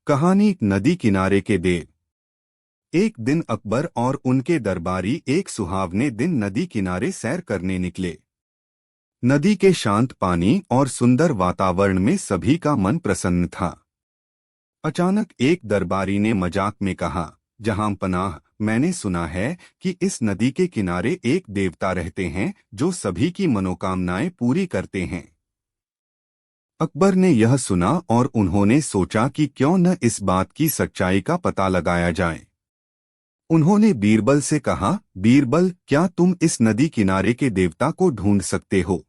कहानी नदी किनारे के देव। एक दिन अकबर और उनके दरबारी एक सुहावने दिन नदी किनारे सैर करने निकले। नदी के शांत पानी और सुंदर वातावरण में सभी का मन प्रसन्न था। अचानक एक दरबारी ने मजाक में कहा, जहां पनाह, मैंने सुना है कि इस नदी के किनारे एक देवता रहते हैं जो सभी की मनोकामनाएं पूरी करते हैं। अकबर ने यह सुना और उन्होंने सोचा कि क्यों न इस बात की सच्चाई का पता लगाया जाए। उन्होंने बीरबल से कहा, बीरबल, क्या तुम इस नदी किनारे के देवता को ढूंढ सकते हो?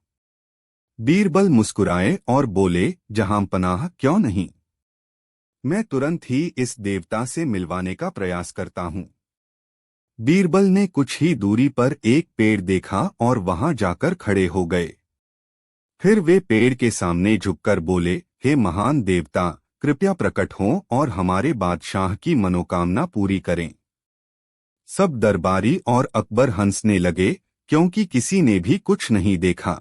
बीरबल मुस्कुराए और बोले, जहां पनाह, क्यों नहीं। मैं तुरंत ही इस देवता से मिलवाने का प्रयास करता हूँ। बीरबल ने कुछ ही दूरी पर एक पेड़ देखा और वहां जाकर खड़े हो गए। फिर वे पेड़ के सामने झुककर बोले, हे महान देवता, कृपया प्रकट हों और हमारे बादशाह की मनोकामना पूरी करें। सब दरबारी और अकबर हंसने लगे, क्योंकि किसी ने भी कुछ नहीं देखा।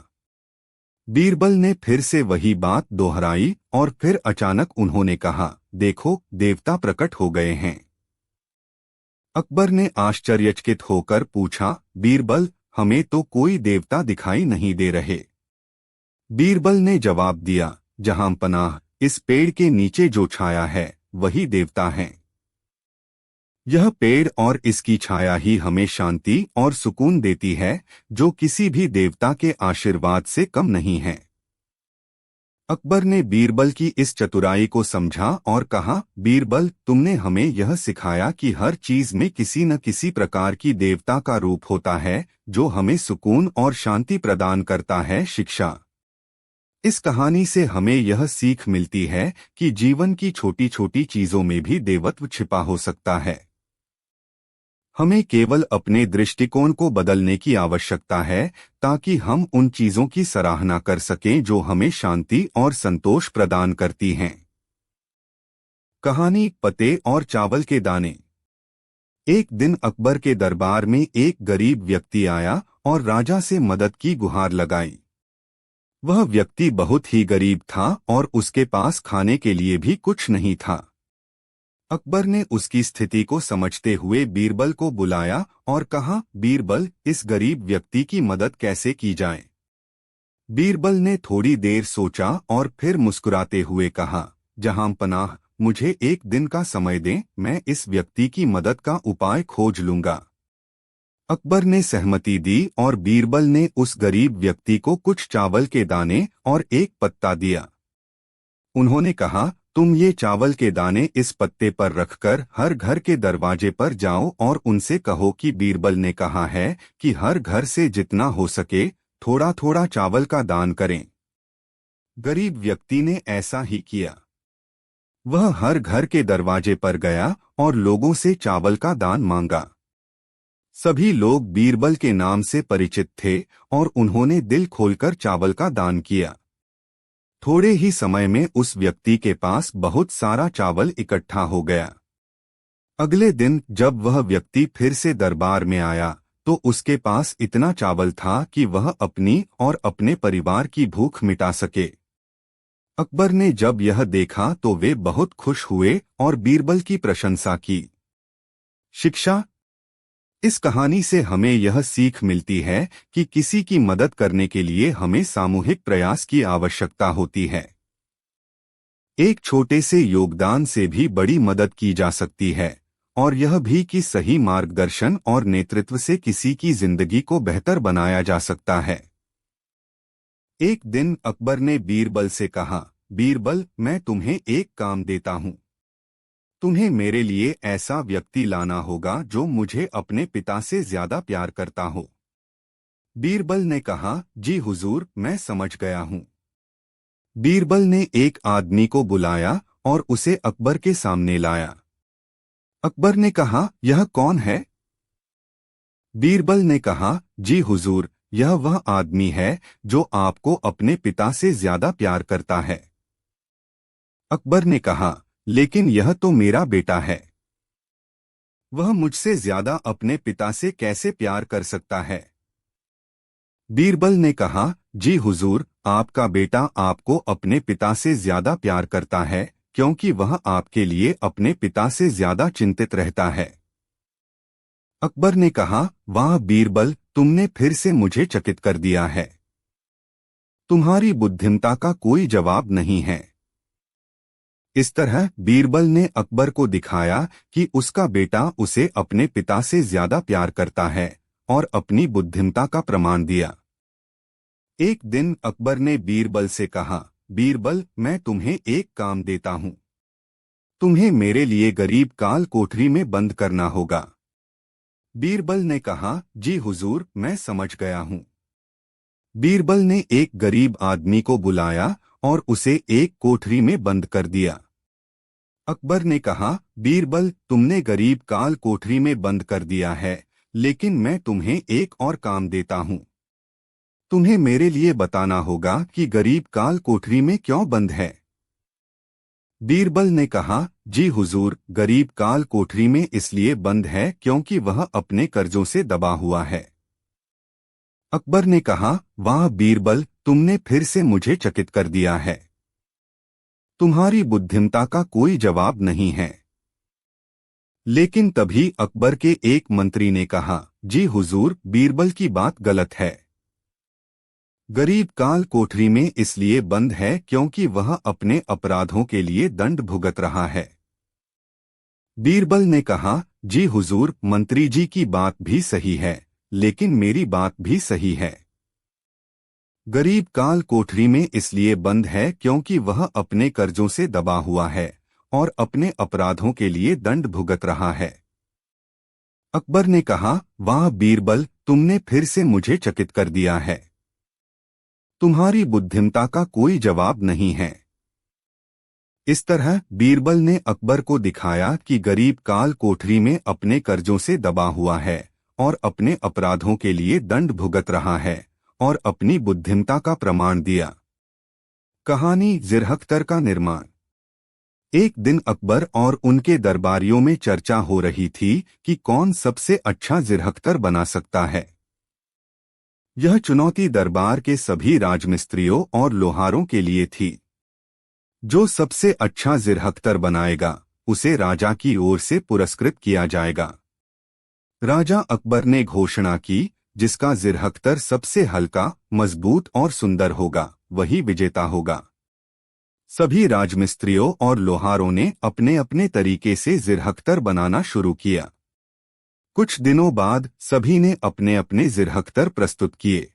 बीरबल ने फिर से वही बात दोहराई और फिर अचानक उन्होंने कहा, देखो, देवता प्रकट हो गए हैं। अकबर ने आश्चर्यचकित होकर पूछा, बीरबल, हमें तो कोई देवता दिखाई नहीं दे रहे। बीरबल ने जवाब दिया, जहां पनाह, इस पेड़ के नीचे जो छाया है वही देवता है। यह पेड़ और इसकी छाया ही हमें शांति और सुकून देती है, जो किसी भी देवता के आशीर्वाद से कम नहीं है। अकबर ने बीरबल की इस चतुराई को समझा और कहा, बीरबल, तुमने हमें यह सिखाया कि हर चीज में किसी न किसी प्रकार की देवता का रूप होता है, जो हमें सुकून और शांति प्रदान करता है। शिक्षा। इस कहानी से हमें यह सीख मिलती है कि जीवन की छोटी छोटी चीजों में भी देवत्व छिपा हो सकता है। हमें केवल अपने दृष्टिकोण को बदलने की आवश्यकता है, ताकि हम उन चीजों की सराहना कर सकें जो हमें शांति और संतोष प्रदान करती हैं। कहानी पत्ते और चावल के दाने। एक दिन अकबर के दरबार में एक गरीब व्यक्ति आया और राजा से मदद की गुहार लगाई। वह व्यक्ति बहुत ही गरीब था और उसके पास खाने के लिए भी कुछ नहीं था। अकबर ने उसकी स्थिति को समझते हुए बीरबल को बुलाया और कहा, बीरबल, इस गरीब व्यक्ति की मदद कैसे की जाए? बीरबल ने थोड़ी देर सोचा और फिर मुस्कुराते हुए कहा, जहां पनाह, मुझे एक दिन का समय दें, मैं इस व्यक्ति की मदद का उपाय खोज लूंगा। अकबर ने सहमति दी और बीरबल ने उस गरीब व्यक्ति को कुछ चावल के दाने और एक पत्ता दिया। उन्होंने कहा, तुम ये चावल के दाने इस पत्ते पर रखकर हर घर के दरवाजे पर जाओ और उनसे कहो कि बीरबल ने कहा है कि हर घर से जितना हो सके थोड़ा थोड़ा चावल का दान करें। गरीब व्यक्ति ने ऐसा ही किया। वह हर घर के दरवाजे पर गया और लोगों से चावल का दान मांगा। सभी लोग बीरबल के नाम से परिचित थे और उन्होंने दिल खोलकर चावल का दान किया। थोड़े ही समय में उस व्यक्ति के पास बहुत सारा चावल इकट्ठा हो गया। अगले दिन जब वह व्यक्ति फिर से दरबार में आया तो उसके पास इतना चावल था कि वह अपनी और अपने परिवार की भूख मिटा सके। अकबर ने जब यह देखा तो वे बहुत खुश हुए और बीरबल की प्रशंसा की। शिक्षा। इस कहानी से हमें यह सीख मिलती है कि किसी की मदद करने के लिए हमें सामूहिक प्रयास की आवश्यकता होती है। एक छोटे से योगदान से भी बड़ी मदद की जा सकती है, और यह भी कि सही मार्गदर्शन और नेतृत्व से किसी की जिंदगी को बेहतर बनाया जा सकता है। एक दिन अकबर ने बीरबल से कहा, बीरबल, मैं तुम्हें एक काम देता हूँ। तुम्हें मेरे लिए ऐसा व्यक्ति लाना होगा जो मुझे अपने पिता से ज्यादा प्यार करता हो। बीरबल ने कहा, जी हुजूर, मैं समझ गया हूँ। बीरबल ने एक आदमी को बुलाया और उसे अकबर के सामने लाया। अकबर ने कहा, यह कौन है? बीरबल ने कहा, जी हुजूर, यह वह आदमी है जो आपको अपने पिता से ज्यादा प्यार करता है। अकबर ने कहा, लेकिन यह तो मेरा बेटा है। वह मुझसे ज्यादा अपने पिता से कैसे प्यार कर सकता है? बीरबल ने कहा, जी हुजूर, आपका बेटा आपको अपने पिता से ज्यादा प्यार करता है, क्योंकि वह आपके लिए अपने पिता से ज्यादा चिंतित रहता है। अकबर ने कहा, वाह बीरबल, तुमने फिर से मुझे चकित कर दिया है। तुम्हारी बुद्धिमत्ता का कोई जवाब नहीं है। इस तरह बीरबल ने अकबर को दिखाया कि उसका बेटा उसे अपने पिता से ज्यादा प्यार करता है और अपनी बुद्धिमत्ता का प्रमाण दिया। एक दिन अकबर ने बीरबल से कहा, बीरबल, मैं तुम्हें एक काम देता हूं। तुम्हें मेरे लिए गरीब काल कोठरी में बंद करना होगा। बीरबल ने कहा, जी हुजूर, मैं समझ गया हूं। बीरबल ने एक गरीब आदमी को बुलाया और उसे एक कोठरी में बंद कर दिया। अकबर ने कहा, बीरबल, तुमने गरीब काल कोठरी में बंद कर दिया है, लेकिन मैं तुम्हें एक और काम देता हूं। तुम्हें मेरे लिए बताना होगा कि गरीब काल कोठरी में क्यों बंद है। बीरबल ने कहा, जी हुजूर, गरीब काल कोठरी में इसलिए बंद है क्योंकि वह अपने कर्जों से दबा हुआ है। अकबर ने कहा, वाह बीरबल, तुमने फिर से मुझे चकित कर दिया है। तुम्हारी बुद्धिमत्ता का कोई जवाब नहीं है। लेकिन तभी अकबर के एक मंत्री ने कहा, जी हुजूर, बीरबल की बात गलत है। गरीब काल कोठरी में इसलिए बंद है क्योंकि वह अपने अपराधों के लिए दंड भुगत रहा है। बीरबल ने कहा, जी हुजूर, मंत्री जी की बात भी सही है, लेकिन मेरी बात भी सही है। गरीब काल कोठरी में इसलिए बंद है क्योंकि वह अपने कर्जों से दबा हुआ है और अपने अपराधों के लिए दंड भुगत रहा है। अकबर ने कहा, वाह बीरबल, तुमने फिर से मुझे चकित कर दिया है। तुम्हारी बुद्धिमत्ता का कोई जवाब नहीं है। इस तरह बीरबल ने अकबर को दिखाया कि गरीब काल कोठरी में अपने कर्जों से दबा हुआ है और अपने अपराधों के लिए दंड भुगत रहा है और अपनी बुद्धिमत्ता का प्रमाण दिया। कहानी जिरहख्तर का निर्माण। एक दिन अकबर और उनके दरबारियों में चर्चा हो रही थी कि कौन सबसे अच्छा जिरहख्तर बना सकता है। यह चुनौती दरबार के सभी राजमिस्त्रियों और लोहारों के लिए थी। जो सबसे अच्छा जिरहख्तर बनाएगा, उसे राजा की ओर से पुरस्कृत किया जाएगा। राजा अकबर ने घोषणा की, जिसका जिरहख्तर सबसे हल्का, मजबूत और सुंदर होगा, वही विजेता होगा। सभी राजमिस्त्रियों और लोहारों ने अपने अपने तरीके से जिरहख्तर बनाना शुरू किया। कुछ दिनों बाद सभी ने अपने अपने जिरहख्तर प्रस्तुत किए।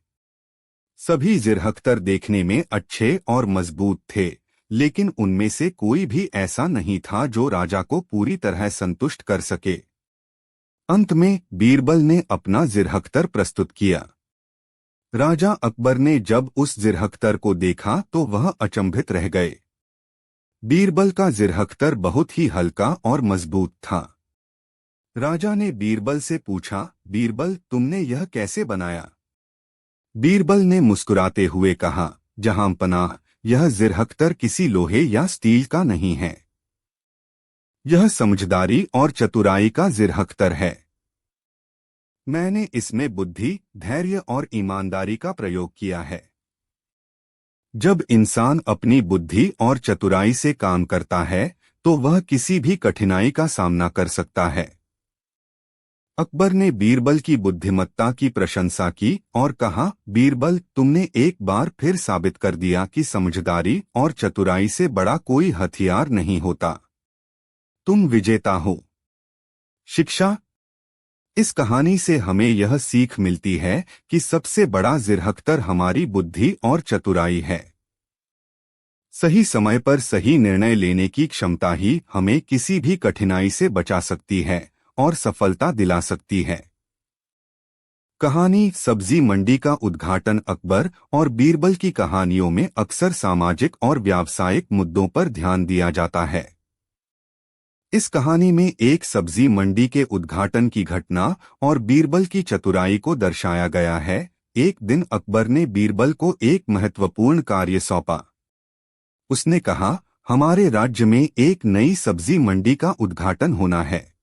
सभी जिरहख्तर देखने में अच्छे और मजबूत थे, लेकिन उनमें से कोई भी ऐसा नहीं था जो राजा को पूरी तरह संतुष्ट कर सके। अंत में बीरबल ने अपना जिरहख्तर प्रस्तुत किया। राजा अकबर ने जब उस जिरहख्तर को देखा तो वह अचंभित रह गए। बीरबल का जिरहख्तर बहुत ही हल्का और मजबूत था। राजा ने बीरबल से पूछा, बीरबल, तुमने यह कैसे बनाया? बीरबल ने मुस्कुराते हुए कहा, जहांपनाह, यह जिरहख्तर किसी लोहे या स्टील का नहीं है। यह समझदारी और चतुराई का जिरहख्तर है। मैंने इसमें बुद्धि, धैर्य और ईमानदारी का प्रयोग किया है। जब इंसान अपनी बुद्धि और चतुराई से काम करता है तो वह किसी भी कठिनाई का सामना कर सकता है। अकबर ने बीरबल की बुद्धिमत्ता की प्रशंसा की और कहा, बीरबल, तुमने एक बार फिर साबित कर दिया कि समझदारी और चतुराई से बड़ा कोई हथियार नहीं होता। तुम विजेता हो। शिक्षा। इस कहानी से हमें यह सीख मिलती है कि सबसे बड़ा जिरहख्तर हमारी बुद्धि और चतुराई है। सही समय पर सही निर्णय लेने की क्षमता ही हमें किसी भी कठिनाई से बचा सकती है और सफलता दिला सकती है। कहानी सब्जी मंडी का उद्घाटन। अकबर और बीरबल की कहानियों में अक्सर सामाजिक और व्यावसायिक मुद्दों पर ध्यान दिया जाता है। इस कहानी में एक सब्जी मंडी के उद्घाटन की घटना और बीरबल की चतुराई को दर्शाया गया है। एक दिन अकबर ने बीरबल को एक महत्वपूर्ण कार्य सौंपा। उसने कहा, हमारे राज्य में एक नई सब्जी मंडी का उद्घाटन होना है।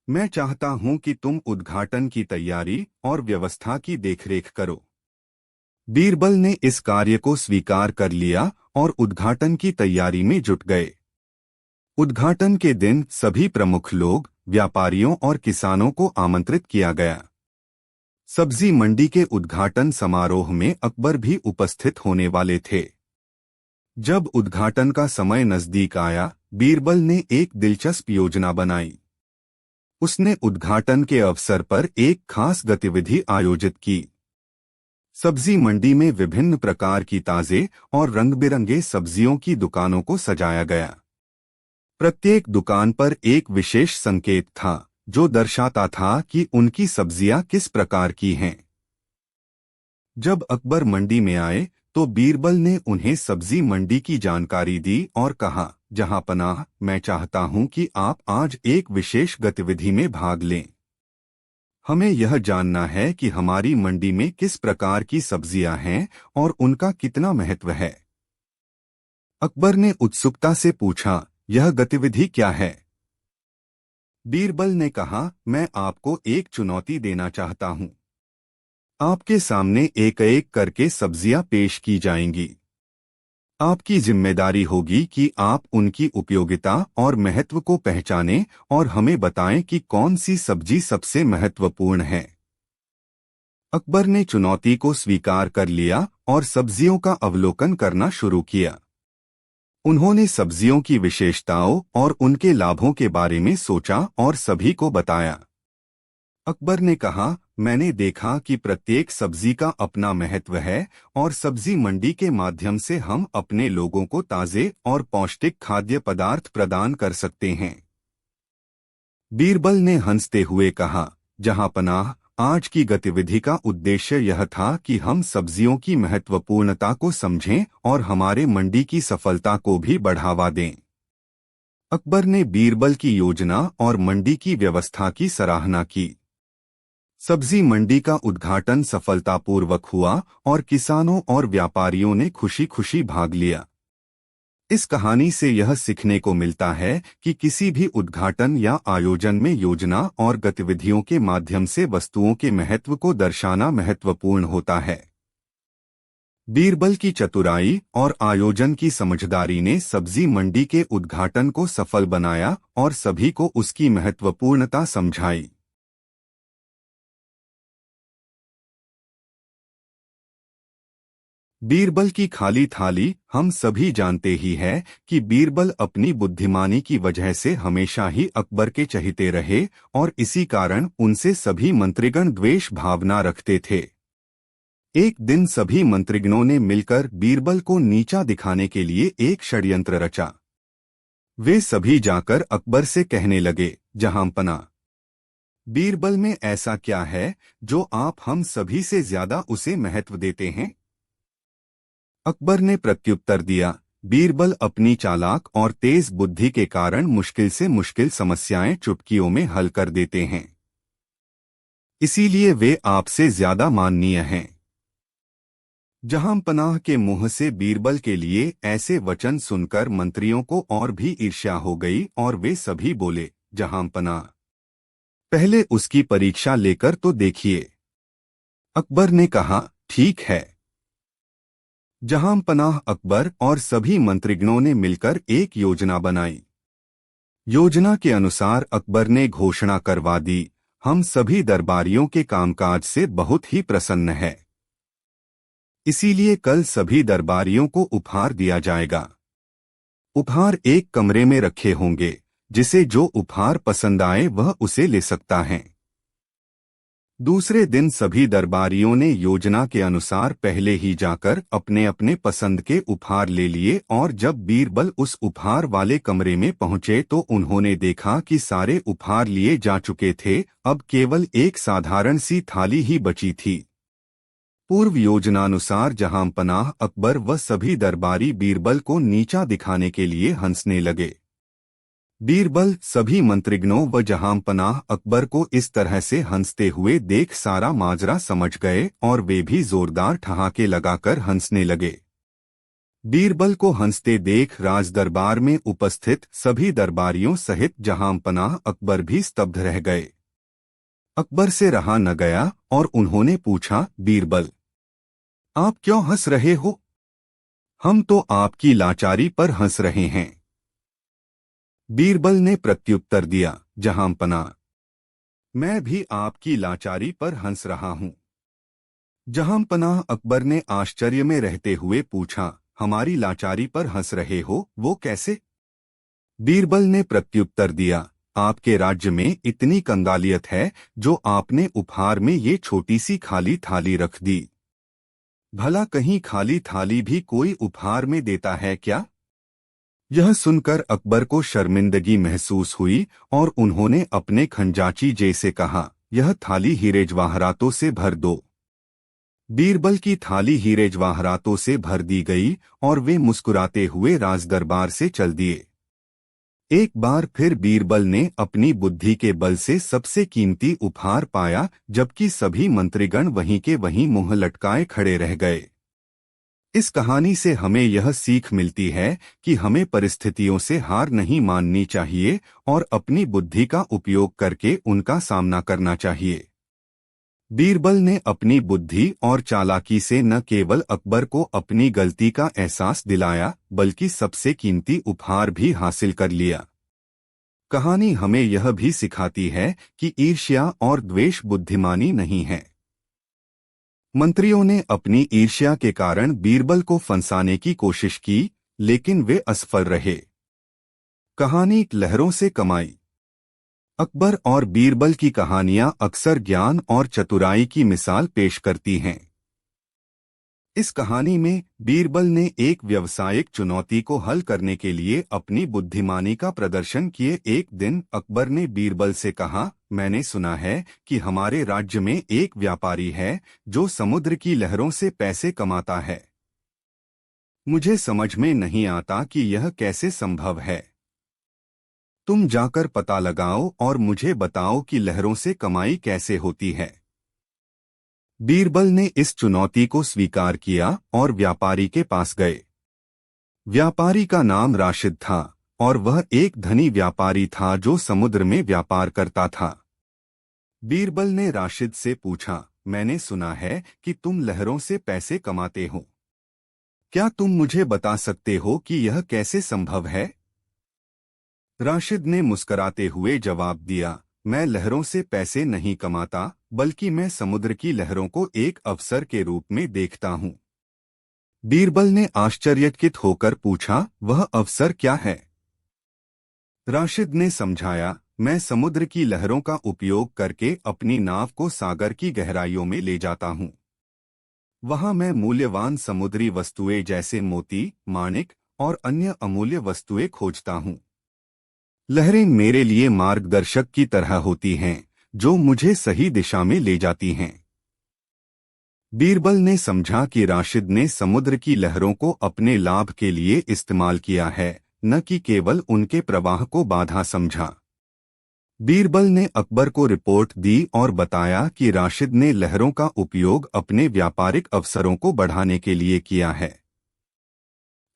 मैं चाहता हूं कि तुम उद्घाटन की तैयारी और व्यवस्था की देखरेख करो। बीरबल ने इस कार्य को स्वीकार कर लिया और उद्घाटन की तैयारी में जुट गए। उद्घाटन के दिन सभी प्रमुख लोग, व्यापारियों और किसानों को आमंत्रित किया गया। सब्जी मंडी के उद्घाटन समारोह में अकबर भी उपस्थित होने वाले थे। जब उद्घाटन का समय नजदीक आया, बीरबल ने एक दिलचस्प योजना बनाई। उसने उद्घाटन के अवसर पर एक खास गतिविधि आयोजित की। सब्जी मंडी में विभिन्न प्रकार की ताजे और रंग-बिरंगे सब्जियों की दुकानों को सजाया गया। प्रत्येक दुकान पर एक विशेष संकेत था जो दर्शाता था कि उनकी सब्जियां किस प्रकार की हैं। जब अकबर मंडी में आए तो बीरबल ने उन्हें सब्जी मंडी की जानकारी दी और कहा, जहांपनाह, मैं चाहता हूं कि आप आज एक विशेष गतिविधि में भाग लें। हमें यह जानना है कि हमारी मंडी में किस प्रकार की सब्जियां हैं और उनका कितना महत्व है। अकबर ने उत्सुकता से पूछा, यह गतिविधि क्या है? बीरबल ने कहा, मैं आपको एक चुनौती देना चाहता हूं। आपके सामने एक एक करके सब्जियां पेश की जाएंगी। आपकी जिम्मेदारी होगी कि आप उनकी उपयोगिता और महत्व को पहचानें और हमें बताएं कि कौन सी सब्जी सबसे महत्वपूर्ण है। अकबर ने चुनौती को स्वीकार कर लिया और सब्जियों का अवलोकन करना शुरू किया। उन्होंने सब्जियों की विशेषताओं और उनके लाभों के बारे में सोचा और सभी को बताया। अकबर ने कहा, मैंने देखा कि प्रत्येक सब्जी का अपना महत्व है और सब्जी मंडी के माध्यम से हम अपने लोगों को ताजे और पौष्टिक खाद्य पदार्थ प्रदान कर सकते हैं। बीरबल ने हंसते हुए कहा, जहांपनाह, आज की गतिविधि का उद्देश्य यह था कि हम सब्जियों की महत्वपूर्णता को समझें और हमारे मंडी की सफलता को भी बढ़ावा दें। अकबर ने बीरबल की योजना और मंडी की व्यवस्था की सराहना की। सब्जी मंडी का उद्घाटन सफलतापूर्वक हुआ और किसानों और व्यापारियों ने खुशी खुशी भाग लिया। इस कहानी से यह सीखने को मिलता है कि किसी भी उद्घाटन या आयोजन में योजना और गतिविधियों के माध्यम से वस्तुओं के महत्व को दर्शाना महत्वपूर्ण होता है। बीरबल की चतुराई और आयोजन की समझदारी ने सब्जी मंडी के उद्घाटन को सफल बनाया और सभी को उसकी महत्वपूर्णता समझाई। बीरबल की खाली थाली। हम सभी जानते ही हैं कि बीरबल अपनी बुद्धिमानी की वजह से हमेशा ही अकबर के चहेते रहे और इसी कारण उनसे सभी मंत्रीगण द्वेष भावना रखते थे। एक दिन सभी मंत्रीगणों ने मिलकर बीरबल को नीचा दिखाने के लिए एक षड्यंत्र रचा। वे सभी जाकर अकबर से कहने लगे, जहांपनाह, बीरबल में ऐसा क्या है जो आप हम सभी से ज्यादा उसे महत्व देते हैं? अकबर ने प्रत्युत्तर दिया, बीरबल अपनी चालाक और तेज बुद्धि के कारण मुश्किल से मुश्किल समस्याएं चुटकियों में हल कर देते हैं। इसीलिए वे आपसे ज्यादा माननीय हैं। जहांपनाह के मुंह से बीरबल के लिए ऐसे वचन सुनकर मंत्रियों को और भी ईर्ष्या हो गई और वे सभी बोले, जहांपनाह, पहले उसकी परीक्षा लेकर तो देखिए। अकबर ने कहा, ठीक है। जहांपनाह, अकबर और सभी मंत्रीगणों ने मिलकर एक योजना बनाई। योजना के अनुसार अकबर ने घोषणा करवा दी, हम सभी दरबारियों के कामकाज से बहुत ही प्रसन्न है। इसीलिए कल सभी दरबारियों को उपहार दिया जाएगा। उपहार एक कमरे में रखे होंगे, जिसे जो उपहार पसंद आए वह उसे ले सकता है। दूसरे दिन सभी दरबारियों ने योजना के अनुसार पहले ही जाकर अपने अपने पसंद के उपहार ले लिए और जब बीरबल उस उपहार वाले कमरे में पहुंचे तो उन्होंने देखा कि सारे उपहार लिए जा चुके थे, अब केवल एक साधारण सी थाली ही बची थी। पूर्व योजनानुसार जहांपनाह, अकबर व सभी दरबारी बीरबल को नीचा दिखाने के लिए हंसने लगे। बीरबल, सभी मंत्रिगणों व जहांपनाह अकबर को इस तरह से हंसते हुए देख सारा माजरा समझ गए और वे भी जोरदार ठहाके लगाकर हंसने लगे। बीरबल को हंसते देख राजदरबार में उपस्थित सभी दरबारियों सहित जहांपनाह अकबर भी स्तब्ध रह गए। अकबर से रहा न गया और उन्होंने पूछा, बीरबल, आप क्यों हंस रहे हो? हम तो आपकी लाचारी पर हंस रहे हैं। बीरबल ने प्रत्युत्तर दिया, जहांपना, मैं भी आपकी लाचारी पर हंस रहा हूं। जहांपनाह, अकबर ने आश्चर्य में रहते हुए पूछा, हमारी लाचारी पर हंस रहे हो, वो कैसे? बीरबल ने प्रत्युत्तर दिया, आपके राज्य में इतनी कंगालियत है जो आपने उपहार में ये छोटी सी खाली थाली रख दी। भला कहीं खाली थाली भी कोई उपहार में देता है क्या? यह सुनकर अकबर को शर्मिंदगी महसूस हुई और उन्होंने अपने खंजाची जैसे कहा, यह थाली हीरे जवाहरातों से भर दो। बीरबल की थाली हीरे जवाहरातों से भर दी गई और वे मुस्कुराते हुए राजदरबार से चल दिए। एक बार फिर बीरबल ने अपनी बुद्धि के बल से सबसे कीमती उपहार पाया, जबकि सभी मंत्रीगण वहीं के वहीं मुंह लटकाए खड़े रह गए। इस कहानी से हमें यह सीख मिलती है कि हमें परिस्थितियों से हार नहीं माननी चाहिए और अपनी बुद्धि का उपयोग करके उनका सामना करना चाहिए। बीरबल ने अपनी बुद्धि और चालाकी से न केवल अकबर को अपनी गलती का एहसास दिलाया, बल्कि सबसे कीमती उपहार भी हासिल कर लिया। कहानी हमें यह भी सिखाती है कि ईर्ष्या और द्वेष बुद्धिमानी नहीं है। मंत्रियों ने अपनी ईर्ष्या के कारण बीरबल को फंसाने की कोशिश की, लेकिन वे असफल रहे। कहानी लहरों से कमाई। अकबर और बीरबल की कहानियां अक्सर ज्ञान और चतुराई की मिसाल पेश करती हैं। इस कहानी में बीरबल ने एक व्यावसायिक चुनौती को हल करने के लिए अपनी बुद्धिमानी का प्रदर्शन किए। एक दिन अकबर ने बीरबल से कहा, मैंने सुना है कि हमारे राज्य में एक व्यापारी है जो समुद्र की लहरों से पैसे कमाता है। मुझे समझ में नहीं आता कि यह कैसे संभव है। तुम जाकर पता लगाओ और मुझे बताओ कि लहरों से कमाई कैसे होती है। बीरबल ने इस चुनौती को स्वीकार किया और व्यापारी के पास गए। व्यापारी का नाम राशिद था और वह एक धनी व्यापारी था जो समुद्र में व्यापार करता था। बीरबल ने राशिद से पूछा, मैंने सुना है कि तुम लहरों से पैसे कमाते हो। क्या तुम मुझे बता सकते हो कि यह कैसे संभव है? राशिद ने मुस्कराते हुए जवाब दिया, मैं लहरों से पैसे नहीं कमाता, बल्कि मैं समुद्र की लहरों को एक अवसर के रूप में देखता हूँ। बीरबल ने आश्चर्यचकित होकर पूछा, वह अवसर क्या है? राशिद ने समझाया, मैं समुद्र की लहरों का उपयोग करके अपनी नाव को सागर की गहराइयों में ले जाता हूँ। वहां मैं मूल्यवान समुद्री वस्तुएं जैसे मोती, माणिक और अन्य अमूल्य वस्तुएं खोजता हूँ। लहरें मेरे लिए मार्गदर्शक की तरह होती हैं, जो मुझे सही दिशा में ले जाती हैं। बीरबल ने समझा कि राशिद ने समुद्र की लहरों को अपने लाभ के लिए इस्तेमाल किया है, न कि केवल उनके प्रवाह को बाधा समझा। बीरबल ने अकबर को रिपोर्ट दी और बताया कि राशिद ने लहरों का उपयोग अपने व्यापारिक अवसरों को बढ़ाने के लिए किया है।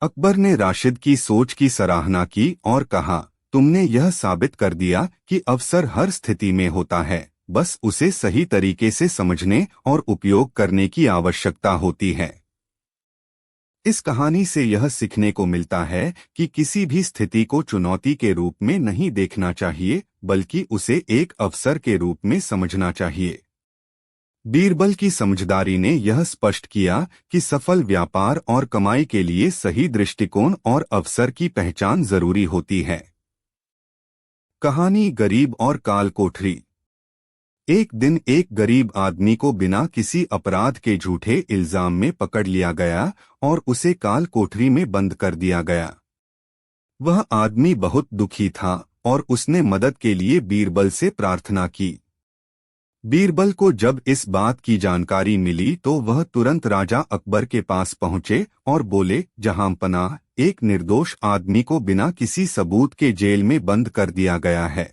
अकबर ने राशिद की सोच की सराहना की और कहा, तुमने यह साबित कर दिया कि अवसर हर स्थिति में होता है, बस उसे सही तरीके से समझने और उपयोग करने की आवश्यकता होती है। इस कहानी से यह सीखने को मिलता है कि किसी भी स्थिति को चुनौती के रूप में नहीं देखना चाहिए, बल्कि उसे एक अवसर के रूप में समझना चाहिए। बीरबल की समझदारी ने यह स्पष्ट किया कि सफल व्यापार और कमाई के लिए सही दृष्टिकोण और अवसर की पहचान जरूरी होती है। कहानी गरीब और काल कोठरी। एक दिन एक गरीब आदमी को बिना किसी अपराध के झूठे इल्जाम में पकड़ लिया गया और उसे काल कोठरी में बंद कर दिया गया। वह आदमी बहुत दुखी था और उसने मदद के लिए बीरबल से प्रार्थना की। बीरबल को जब इस बात की जानकारी मिली तो वह तुरंत राजा अकबर के पास पहुंचे और बोले, जहांपनाह, एक निर्दोष आदमी को बिना किसी सबूत के जेल में बंद कर दिया गया है।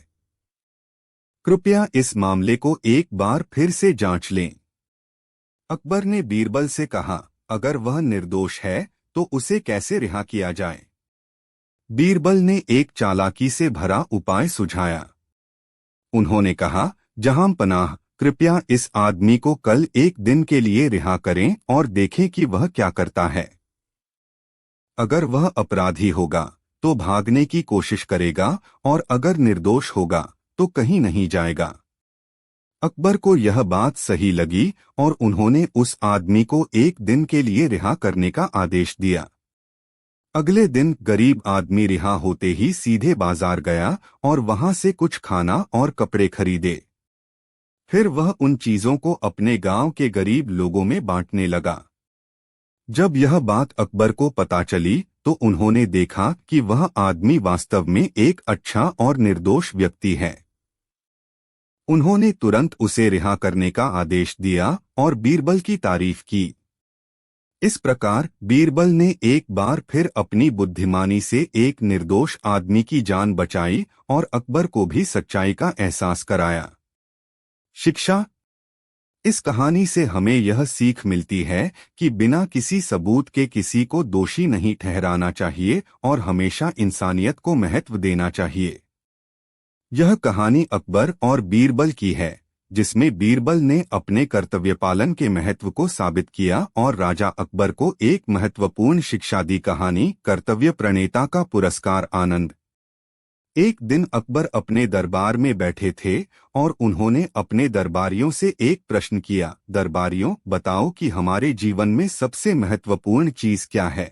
कृपया इस मामले को एक बार फिर से जांच लें। अकबर ने बीरबल से कहा, अगर वह निर्दोष है तो उसे कैसे रिहा किया जाए? बीरबल ने एक चालाकी से भरा उपाय सुझाया। उन्होंने कहा, जहांपनाह, कृपया इस आदमी को कल एक दिन के लिए रिहा करें और देखें कि वह क्या करता है। अगर वह अपराधी होगा तो भागने की कोशिश करेगा और अगर निर्दोष होगा तो कहीं नहीं जाएगा। अकबर को यह बात सही लगी और उन्होंने उस आदमी को एक दिन के लिए रिहा करने का आदेश दिया। अगले दिन गरीब आदमी रिहा होते ही सीधे बाजार गया और वहां से कुछ खाना और कपड़े खरीदे। फिर वह उन चीजों को अपने गांव के गरीब लोगों में बांटने लगा। जब यह बात अकबर को पता चली तो उन्होंने देखा कि वह आदमी वास्तव में एक अच्छा और निर्दोष व्यक्ति है। उन्होंने तुरंत उसे रिहा करने का आदेश दिया और बीरबल की तारीफ की। इस प्रकार बीरबल ने एक बार फिर अपनी बुद्धिमानी से एक निर्दोष आदमी की जान बचाई और अकबर को भी सच्चाई का एहसास कराया। शिक्षा। इस कहानी से हमें यह सीख मिलती है कि बिना किसी सबूत के किसी को दोषी नहीं ठहराना चाहिए और हमेशा इंसानियत को महत्व देना चाहिए। यह कहानी अकबर और बीरबल की है, जिसमें बीरबल ने अपने कर्तव्य पालन के महत्व को साबित किया और राजा अकबर को एक महत्वपूर्ण शिक्षा दी। कहानी कर्तव्य प्रणेता का पुरस्कार। आनंद। एक दिन अकबर अपने दरबार में बैठे थे और उन्होंने अपने दरबारियों से एक प्रश्न किया। दरबारियों, बताओ कि हमारे जीवन में सबसे महत्वपूर्ण चीज क्या है?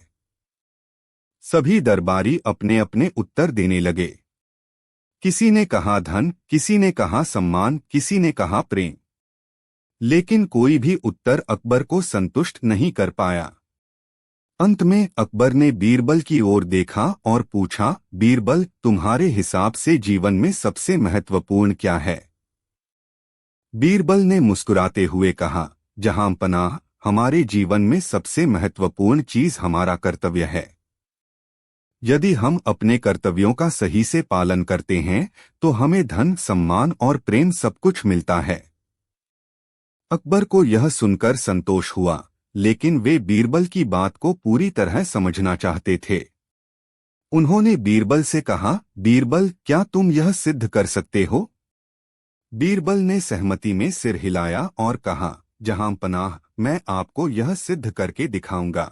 सभी दरबारी अपने अपने उत्तर देने लगे। किसी ने कहा धन, किसी ने कहा सम्मान, किसी ने कहा प्रेम। लेकिन कोई भी उत्तर अकबर को संतुष्ट नहीं कर पाया। अंत में अकबर ने बीरबल की ओर देखा और पूछा, बीरबल, तुम्हारे हिसाब से जीवन में सबसे महत्वपूर्ण क्या है? बीरबल ने मुस्कुराते हुए कहा, जहां पनाह, हमारे जीवन में सबसे महत्वपूर्ण चीज हमारा कर्तव्य है। यदि हम अपने कर्तव्यों का सही से पालन करते हैं तो हमें धन, सम्मान और प्रेम सब कुछ मिलता है। अकबर को यह सुनकर संतोष हुआ, लेकिन वे बीरबल की बात को पूरी तरह समझना चाहते थे। उन्होंने बीरबल से कहा, बीरबल, क्या तुम यह सिद्ध कर सकते हो? बीरबल ने सहमति में सिर हिलाया और कहा, जहां पनाह, मैं आपको यह सिद्ध करके दिखाऊंगा।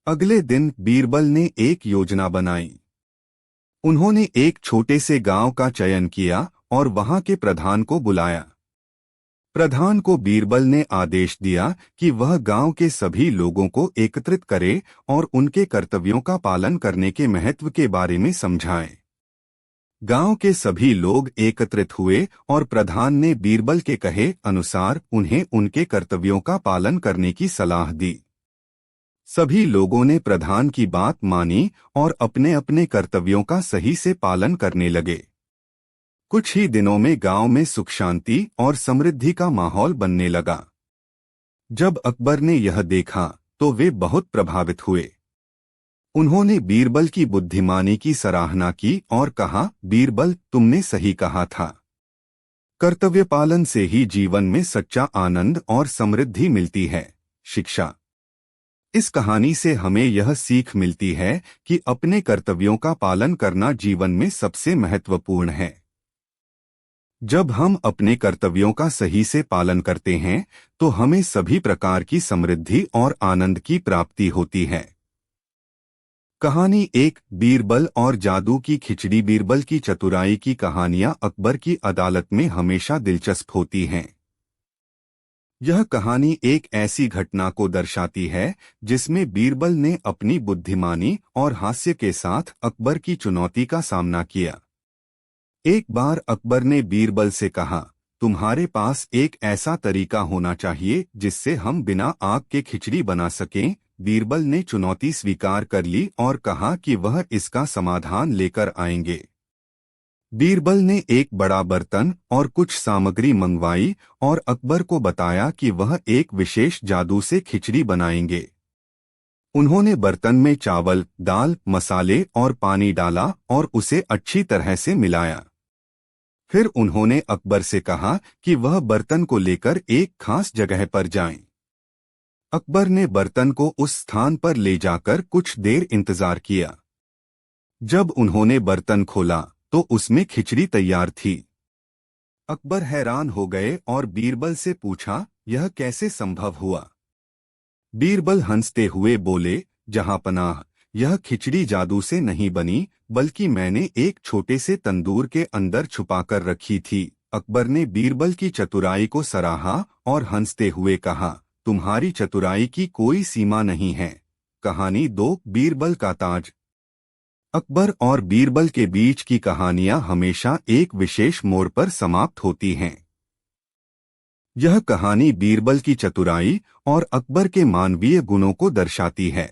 अगले दिन बीरबल ने एक योजना बनाई। उन्होंने एक छोटे से गांव का चयन किया और वहां के प्रधान को बुलाया। प्रधान को बीरबल ने आदेश दिया कि वह गांव के सभी लोगों को एकत्रित करे और उनके कर्तव्यों का पालन करने के महत्व के बारे में समझाए। गांव के सभी लोग एकत्रित हुए और प्रधान ने बीरबल के कहे अनुसार उन्हें उनके कर्तव्यों का पालन करने की सलाह दी। सभी लोगों ने प्रधान की बात मानी और अपने अपने कर्तव्यों का सही से पालन करने लगे। कुछ ही दिनों में गांव में सुख शांति और समृद्धि का माहौल बनने लगा। जब अकबर ने यह देखा तो वे बहुत प्रभावित हुए। उन्होंने बीरबल की बुद्धिमानी की सराहना की और कहा, बीरबल, तुमने सही कहा था। कर्तव्य पालन से ही जीवन में सच्चा आनंद और समृद्धि मिलती है। शिक्षा। इस कहानी से हमें यह सीख मिलती है कि अपने कर्तव्यों का पालन करना जीवन में सबसे महत्वपूर्ण है। जब हम अपने कर्तव्यों का सही से पालन करते हैं तो हमें सभी प्रकार की समृद्धि और आनंद की प्राप्ति होती है। कहानी 1, बीरबल और जादू की खिचड़ी। बीरबल की चतुराई की कहानियां अकबर की अदालत में हमेशा दिलचस्प होती हैं। यह कहानी एक ऐसी घटना को दर्शाती है जिसमें बीरबल ने अपनी बुद्धिमानी और हास्य के साथ अकबर की चुनौती का सामना किया। एक बार अकबर ने बीरबल से कहा, तुम्हारे पास एक ऐसा तरीका होना चाहिए जिससे हम बिना आग के खिचड़ी बना सकें। बीरबल ने चुनौती स्वीकार कर ली और कहा कि वह इसका समाधान लेकर आएंगे। बीरबल ने एक बड़ा बर्तन और कुछ सामग्री मंगवाई और अकबर को बताया कि वह एक विशेष जादू से खिचड़ी बनाएंगे। उन्होंने बर्तन में चावल, दाल, मसाले और पानी डाला और उसे अच्छी तरह से मिलाया। फिर उन्होंने अकबर से कहा कि वह बर्तन को लेकर एक खास जगह पर जाएं। अकबर ने बर्तन को उस स्थान पर ले जाकर कुछ देर इंतजार किया। जब उन्होंने बर्तन खोला तो उसमें खिचड़ी तैयार थी। अकबर हैरान हो गए और बीरबल से पूछा, यह कैसे संभव हुआ? बीरबल हंसते हुए बोले, जहांपनाह, यह खिचड़ी जादू से नहीं बनी, बल्कि मैंने एक छोटे से तंदूर के अंदर छुपाकर रखी थी। अकबर ने बीरबल की चतुराई को सराहा और हंसते हुए कहा, तुम्हारी चतुराई की कोई सीमा नहीं है। कहानी 2, बीरबल का ताज। अकबर और बीरबल के बीच की कहानियां हमेशा एक विशेष मोड़ पर समाप्त होती हैं। यह कहानी बीरबल की चतुराई और अकबर के मानवीय गुणों को दर्शाती है।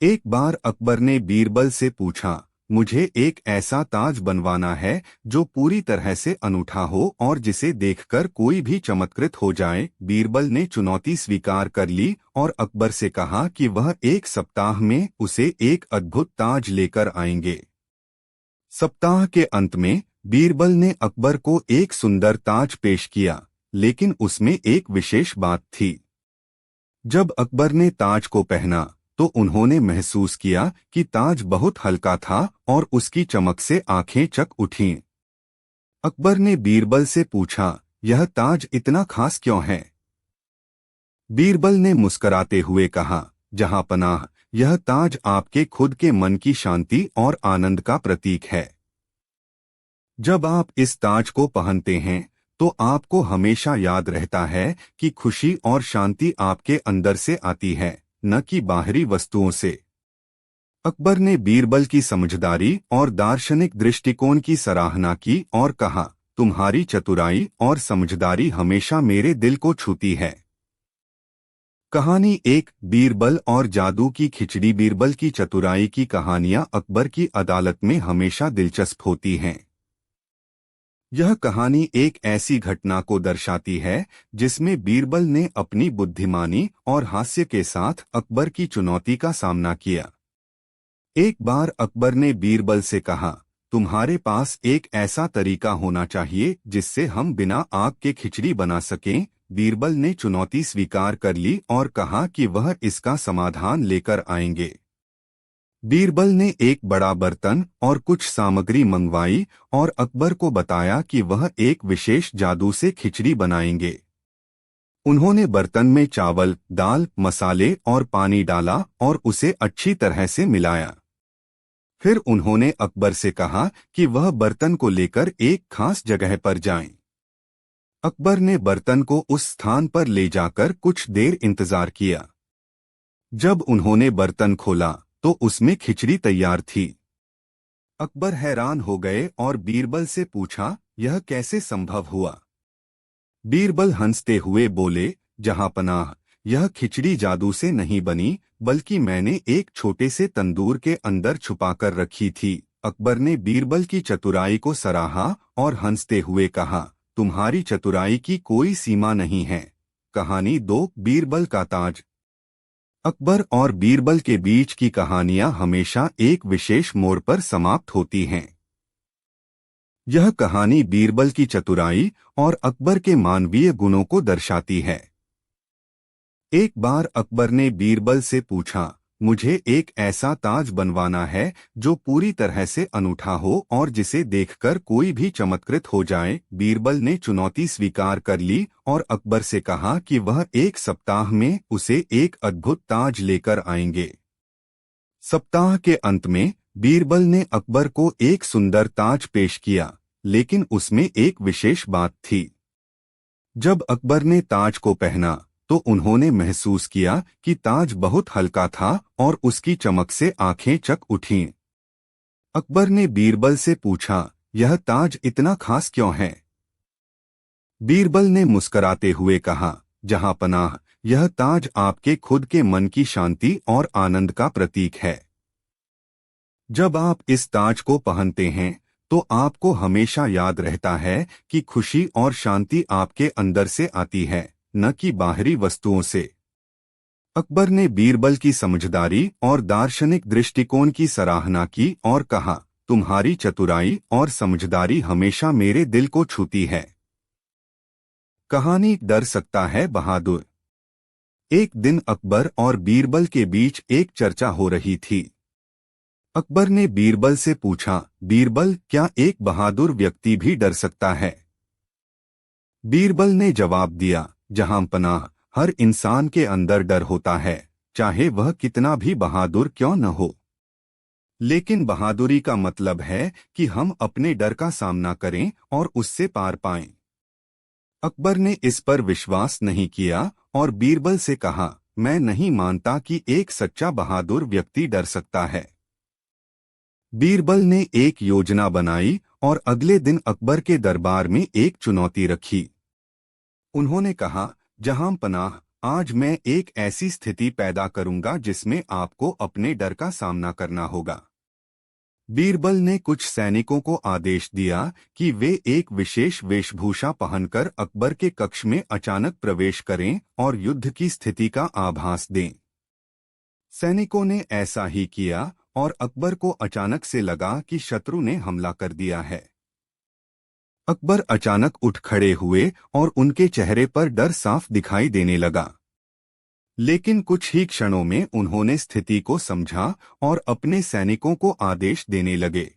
एक बार अकबर ने बीरबल से पूछा, मुझे एक ऐसा ताज बनवाना है जो पूरी तरह से अनूठा हो और जिसे देखकर कोई भी चमत्कृत हो जाए। बीरबल ने चुनौती स्वीकार कर ली और अकबर से कहा कि वह 1 सप्ताह में उसे एक अद्भुत ताज लेकर आएंगे। सप्ताह के अंत में बीरबल ने अकबर को एक सुंदर ताज पेश किया, लेकिन उसमें एक विशेष बात थी। जब अकबर ने ताज को पहना तो उन्होंने महसूस किया कि ताज बहुत हल्का था और उसकी चमक से आंखें चक उठीं। अकबर ने बीरबल से पूछा, यह ताज इतना खास क्यों है? बीरबल ने मुस्कुराते हुए कहा, जहांपनाह, यह ताज आपके खुद के मन की शांति और आनंद का प्रतीक है। जब आप इस ताज को पहनते हैं तो आपको हमेशा याद रहता है कि खुशी और शांति आपके अंदर से आती है, न कि बाहरी वस्तुओं से। अकबर ने बीरबल की समझदारी और दार्शनिक दृष्टिकोण की सराहना की और कहा, तुम्हारी चतुराई और समझदारी हमेशा मेरे दिल को छूती है। कहानी 1, बीरबल और जादू की खिचड़ी। बीरबल की चतुराई की कहानियां अकबर की अदालत में हमेशा दिलचस्प होती हैं। यह कहानी एक ऐसी घटना को दर्शाती है जिसमें बीरबल ने अपनी बुद्धिमानी और हास्य के साथ अकबर की चुनौती का सामना किया। एक बार अकबर ने बीरबल से कहा, तुम्हारे पास एक ऐसा तरीका होना चाहिए जिससे हम बिना आग के खिचड़ी बना सकें। बीरबल ने चुनौती स्वीकार कर ली और कहा कि वह इसका समाधान लेकर आएंगे। बीरबल ने एक बड़ा बर्तन और कुछ सामग्री मंगवाई और अकबर को बताया कि वह एक विशेष जादू से खिचड़ी बनाएंगे। उन्होंने बर्तन में चावल, दाल, मसाले और पानी डाला और उसे अच्छी तरह से मिलाया। फिर उन्होंने अकबर से कहा कि वह बर्तन को लेकर एक खास जगह पर जाएं। अकबर ने बर्तन को उस स्थान पर ले जाकर कुछ देर इंतजार किया। जब उन्होंने बर्तन खोला तो उसमें खिचड़ी तैयार थी। अकबर हैरान हो गए और बीरबल से पूछा, यह कैसे संभव हुआ? बीरबल हंसते हुए बोले, जहांपनाह, यह खिचड़ी जादू से नहीं बनी, बल्कि मैंने एक छोटे से तंदूर के अंदर छुपाकर रखी थी। अकबर ने बीरबल की चतुराई को सराहा और हंसते हुए कहा, तुम्हारी चतुराई की कोई सीमा नहीं है। कहानी 2, बीरबल का ताज। अकबर और बीरबल के बीच की कहानियां हमेशा एक विशेष मोड़ पर समाप्त होती हैं। यह कहानी बीरबल की चतुराई और अकबर के मानवीय गुणों को दर्शाती है। एक बार अकबर ने बीरबल से पूछा, मुझे एक ऐसा ताज बनवाना है जो पूरी तरह से अनूठा हो और जिसे देखकर कोई भी चमत्कृत हो जाए। बीरबल ने चुनौती स्वीकार कर ली और अकबर से कहा कि वह 1 सप्ताह में उसे एक अद्भुत ताज लेकर आएंगे। सप्ताह के अंत में बीरबल ने अकबर को एक सुंदर ताज पेश किया, लेकिन उसमें एक विशेष बात थी। जब अकबर ने ताज को पहना तो उन्होंने महसूस किया कि ताज बहुत हल्का था और उसकी चमक से आंखें चक उठीं। अकबर ने बीरबल से पूछा, यह ताज इतना खास क्यों है? बीरबल ने मुस्कुराते हुए कहा, जहांपनाह, यह ताज आपके खुद के मन की शांति और आनंद का प्रतीक है। जब आप इस ताज को पहनते हैं तो आपको हमेशा याद रहता है कि खुशी और शांति आपके अंदर से आती है, न कि बाहरी वस्तुओं से। अकबर ने बीरबल की समझदारी और दार्शनिक दृष्टिकोण की सराहना की और कहा, तुम्हारी चतुराई और समझदारी हमेशा मेरे दिल को छूती है। कहानी डर सकता है बहादुर। एक दिन अकबर और बीरबल के बीच एक चर्चा हो रही थी। अकबर ने बीरबल से पूछा, बीरबल, क्या एक बहादुर व्यक्ति भी डर सकता है? बीरबल ने जवाब दिया, जहां पनाह, हर इंसान के अंदर डर होता है, चाहे वह कितना भी बहादुर क्यों न हो। लेकिन बहादुरी का मतलब है कि हम अपने डर का सामना करें और उससे पार पाएं। अकबर ने इस पर विश्वास नहीं किया और बीरबल से कहा, मैं नहीं मानता कि एक सच्चा बहादुर व्यक्ति डर सकता है। बीरबल ने एक योजना बनाई और अगले दिन अकबर के दरबार में एक चुनौती रखी। उन्होंने कहा, जहां पनाह, आज मैं एक ऐसी स्थिति पैदा करूंगा जिसमें आपको अपने डर का सामना करना होगा। बीरबल ने कुछ सैनिकों को आदेश दिया कि वे एक विशेष वेशभूषा पहनकर अकबर के कक्ष में अचानक प्रवेश करें और युद्ध की स्थिति का आभास दें। सैनिकों ने ऐसा ही किया और अकबर को अचानक से लगा कि शत्रु ने हमला कर दिया है। अकबर अचानक उठ खड़े हुए और उनके चेहरे पर डर साफ दिखाई देने लगा। लेकिन कुछ ही क्षणों में उन्होंने स्थिति को समझा और अपने सैनिकों को आदेश देने लगे।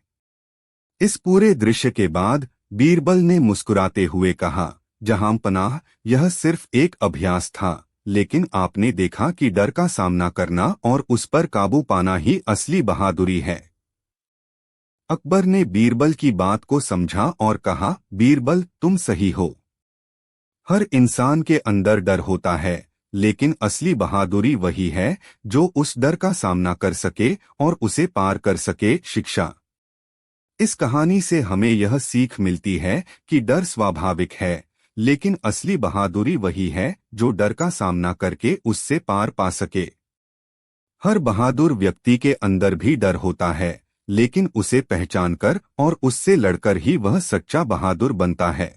इस पूरे दृश्य के बाद बीरबल ने मुस्कुराते हुए कहा, जहां पनाह, यह सिर्फ एक अभ्यास था, लेकिन आपने देखा कि डर का सामना करना और उस पर काबू पाना ही असली बहादुरी है। अकबर ने बीरबल की बात को समझा और कहा, बीरबल, तुम सही हो। हर इंसान के अंदर डर होता है, लेकिन असली बहादुरी वही है जो उस डर का सामना कर सके और उसे पार कर सके। शिक्षा। इस कहानी से हमें यह सीख मिलती है कि डर स्वाभाविक है, लेकिन असली बहादुरी वही है जो डर का सामना करके उससे पार पा सके। हर बहादुर व्यक्ति के अंदर भी डर होता है, लेकिन उसे पहचानकर और उससे लड़कर ही वह सच्चा बहादुर बनता है।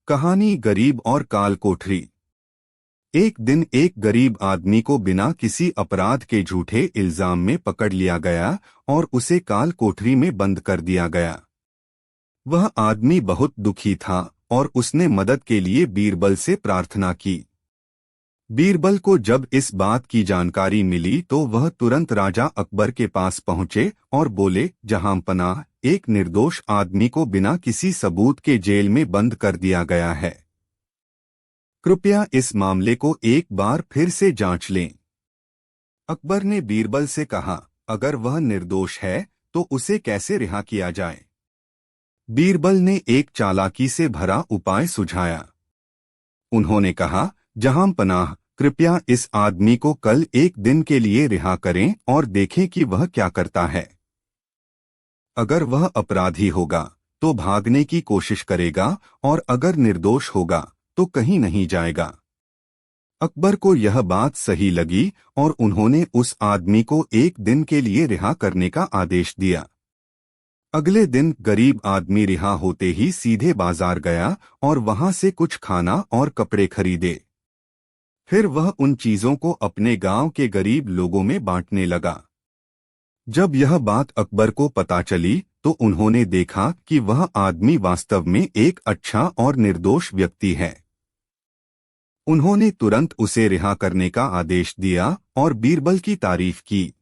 कहानी गरीब और काल कोठरी। एक दिन एक गरीब आदमी को बिना किसी अपराध के झूठे इल्जाम में पकड़ लिया गया और उसे काल कोठरी में बंद कर दिया गया। वह आदमी बहुत दुखी था और उसने मदद के लिए बीरबल से प्रार्थना की। बीरबल को जब इस बात की जानकारी मिली तो वह तुरंत राजा अकबर के पास पहुंचे और बोले, जहां पनाह, एक निर्दोष आदमी को बिना किसी सबूत के जेल में बंद कर दिया गया है। कृपया इस मामले को एक बार फिर से जांच लें। अकबर ने बीरबल से कहा, अगर वह निर्दोष है तो उसे कैसे रिहा किया जाए? बीरबल ने एक चालाकी से भरा उपाय सुझाया। उन्होंने कहा, जहां पनाह, कृपया इस आदमी को कल एक दिन के लिए रिहा करें और देखें कि वह क्या करता है। अगर वह अपराधी होगा तो भागने की कोशिश करेगा और अगर निर्दोष होगा तो कहीं नहीं जाएगा। अकबर को यह बात सही लगी और उन्होंने उस आदमी को एक दिन के लिए रिहा करने का आदेश दिया। अगले दिन गरीब आदमी रिहा होते ही सीधे बाजार गया और वहां से कुछ खाना और कपड़े खरीदे। फिर वह उन चीजों को अपने गांव के गरीब लोगों में बांटने लगा। जब यह बात अकबर को पता चली तो उन्होंने देखा कि वह आदमी वास्तव में एक अच्छा और निर्दोष व्यक्ति है। उन्होंने तुरंत उसे रिहा करने का आदेश दिया और बीरबल की तारीफ की।